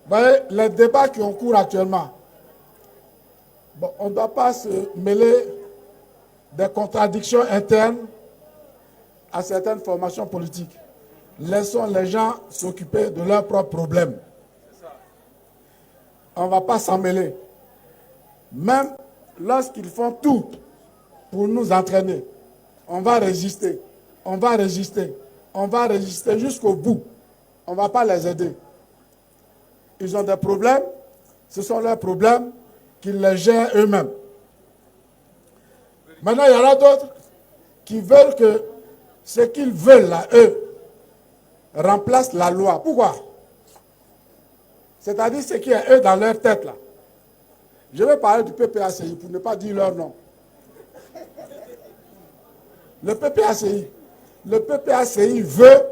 Vous voyez, les débats qui ont cours actuellement, bon, on ne doit pas se mêler des contradictions internes à certaines formations politiques. Laissons les gens s'occuper de leurs propres problèmes. On ne va pas s'en mêler. Même lorsqu'ils font tout pour nous entraîner, on va résister, on va résister, on va résister jusqu'au bout. On ne va pas les aider. Ils ont des problèmes, ce sont leurs problèmes qu'ils les gèrent eux-mêmes. Maintenant, il y en a d'autres qui veulent que ce qu'ils veulent, là, eux, remplace la loi. Pourquoi? C'est-à-dire ce qui est eux dans leur tête, là. Je vais parler du PPACI pour ne pas dire leur nom. Le PPACI veut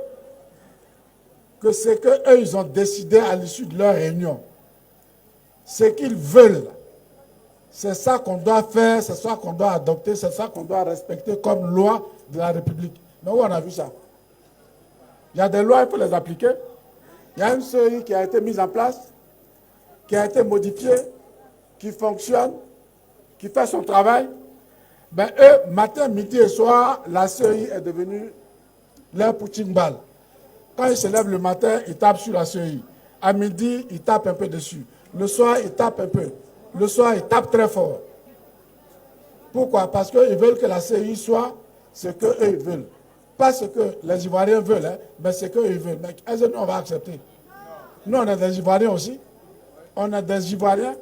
que ce qu'eux, ils ont décidé à l'issue de leur réunion, ce qu'ils veulent, c'est ça qu'on doit faire, c'est ça qu'on doit adopter, c'est ça qu'on doit respecter comme loi de la République. Mais où on a vu ça? Il y a des lois, il faut les appliquer. Il y a une CEI qui a été mise en place, qui a été modifiée, qui fonctionne, qui fait son travail. Ben eux, matin, midi et soir, la CEI est devenue leur punching ball. Quand ils se lèvent le matin, ils tapent sur la CEI. À midi, ils tapent un peu dessus. Le soir, ils tapent un peu. Le soir, ils tapent très fort. Pourquoi? Parce qu'ils veulent que la CEI soit ce qu'eux, ils veulent. Pas ce que les Ivoiriens veulent, hein, mais ce qu'eux, ils veulent. Mais est-ce que nous, on va accepter? Nous, on est des Ivoiriens aussi. On est des Ivoiriens.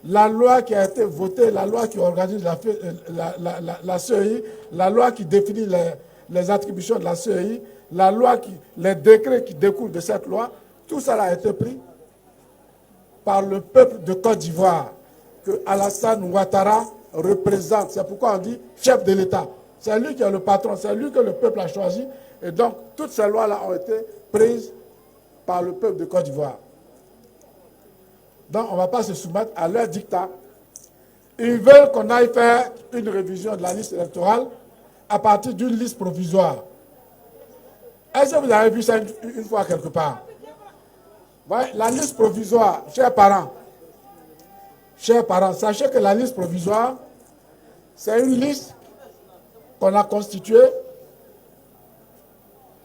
La loi qui a été votée, la loi qui organise la CEI, la loi qui définit les attributions de la CEI, la loi les décrets qui découlent de cette loi, tout ça a été pris par le peuple de Côte d'Ivoire que Alassane Ouattara représente. C'est pourquoi on dit chef de l'État. C'est lui qui est le patron, c'est lui que le peuple a choisi. Et donc, toutes ces lois-là ont été prises par le peuple de Côte d'Ivoire. Donc, on ne va pas se soumettre à leur dictat. Ils veulent qu'on aille faire une révision de la liste électorale à partir d'une liste provisoire. Est-ce que vous avez vu ça une fois quelque part? Ouais, la liste provisoire, chers parents, sachez que la liste provisoire, c'est une liste qu'on a constituée.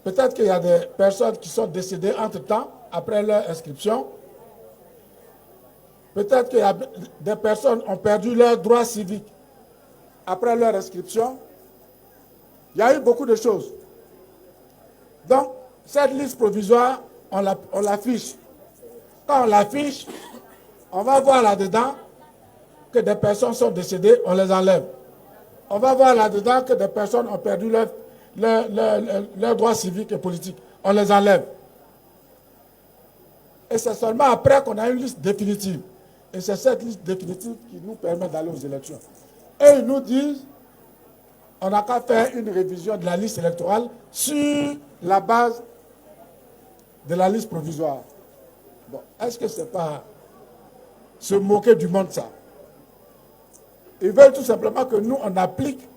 Peut-être qu'il y a des personnes qui sont décédées entre-temps, après leur inscription. Peut-être qu'il y a des personnes qui ont perdu leurs droits civiques après leur inscription. Il y a eu beaucoup de choses. Donc, cette liste provisoire, on l'affiche. Quand on l'affiche, on va voir là-dedans que des personnes sont décédées, on les enlève. On va voir là-dedans que des personnes ont perdu leurs droits civiques et politiques, on les enlève. Et c'est seulement après qu'on a une liste définitive. Et c'est cette liste définitive qui nous permet d'aller aux élections. Et ils nous disent, on n'a qu'à faire une révision de la liste électorale sur la base de la liste provisoire. Bon, est-ce que ce n'est pas se moquer du monde, ça? Ils veulent tout simplement que nous, on applique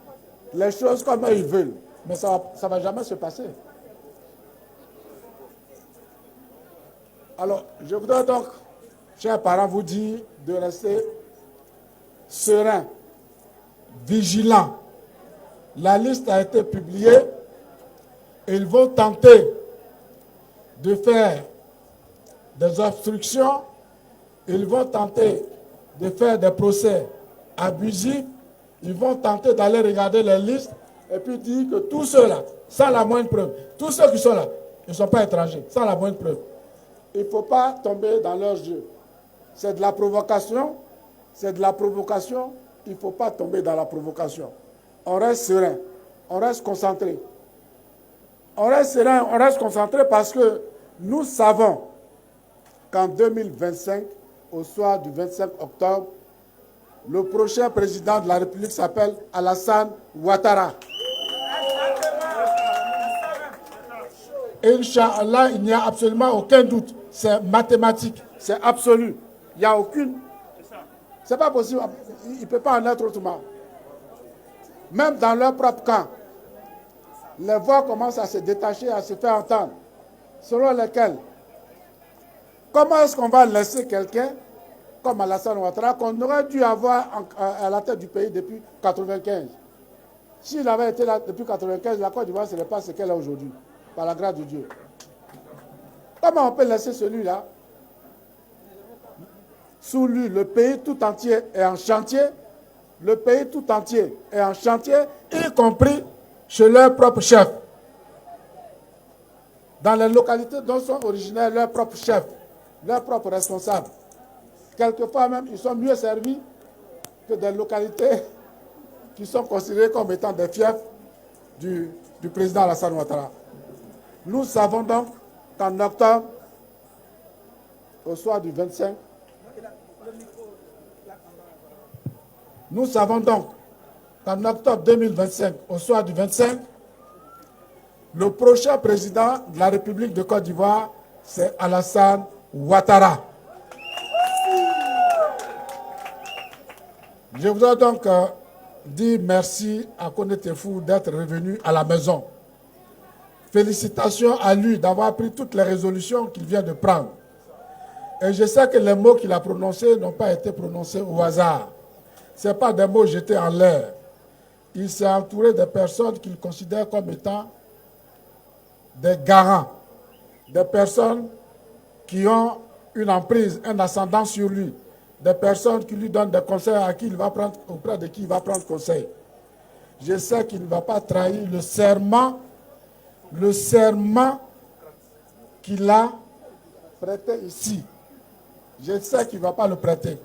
les choses comme ils veulent. Mais ça ne va jamais se passer. Alors, je voudrais donc, chers parents, vous dire de rester sereins, vigilants. La liste a été publiée et ils vont tenter de faire des obstructions, ils vont tenter de faire des procès abusifs, ils vont tenter d'aller regarder les listes et puis dire que tous ceux-là, sans la moindre preuve, tous ceux qui sont là, ils ne sont pas étrangers, sans la moindre preuve. Il ne faut pas tomber dans leur jeu. C'est de la provocation, c'est de la provocation, il ne faut pas tomber dans la provocation. On reste serein, on reste concentré. On reste serein, on reste concentré parce que nous savons qu'en 2025, au soir du 25 octobre, le prochain président de la République s'appelle Alassane Ouattara. Inch'Allah, il n'y a absolument aucun doute. C'est mathématique, c'est absolu. Il n'y a aucune... C'est pas possible, il ne peut pas en être autrement. Même dans leur propre camp, les voix commencent à se détacher, à se faire entendre, selon lesquelles Comment est-ce qu'on va laisser quelqu'un comme Alassane Ouattara qu'on aurait dû avoir à la tête du pays depuis 1995? S'il avait été là depuis 1995, la Côte d'Ivoire ne serait pas ce qu'elle est aujourd'hui, par la grâce de Dieu. Comment on peut laisser celui-là? Sous lui, le pays tout entier est en chantier. Le pays tout entier est en chantier, y compris chez leurs propres chefs. Dans les localités dont sont originaires leurs propres chefs, leurs propres responsables. Quelquefois même, ils sont mieux servis que des localités qui sont considérées comme étant des fiefs du président Alassane Ouattara. Nous savons donc qu'en octobre, au soir du 25, nous savons donc qu'en octobre 2025, au soir du 25, le prochain président de la République de Côte d'Ivoire, c'est Alassane Ouattara. Je voudrais donc dire merci à Kone Tefou d'être revenu à la maison. Félicitations à lui d'avoir pris toutes les résolutions qu'il vient de prendre. Et je sais que les mots qu'il a prononcés n'ont pas été prononcés au hasard. Ce ne sont pas des mots jetés en l'air. Il s'est entouré de personnes qu'il considère comme étant des garants, des personnes qui ont une emprise, un ascendant sur lui, des personnes qui lui donnent des conseils auprès de qui il va prendre conseil. Je sais qu'il ne va pas trahir le serment qu'il a prêté ici. Je sais qu'il ne va pas le prêter.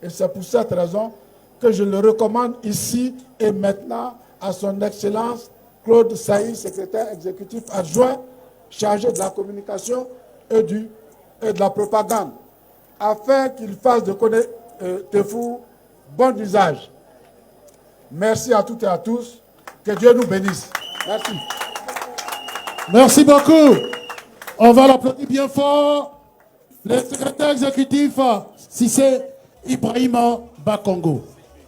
Et c'est pour cette raison que je le recommande ici et maintenant à son Excellence Claude Saïd, secrétaire exécutif adjoint, chargé de la communication et de la propagande, afin qu'il fasse de Kone Tefou bon usage. Merci à toutes et à tous. Que Dieu nous bénisse. Merci. Merci beaucoup. On va l'applaudir bien fort. Le secrétaire exécutif, Cissé Ibrahima Bakongo.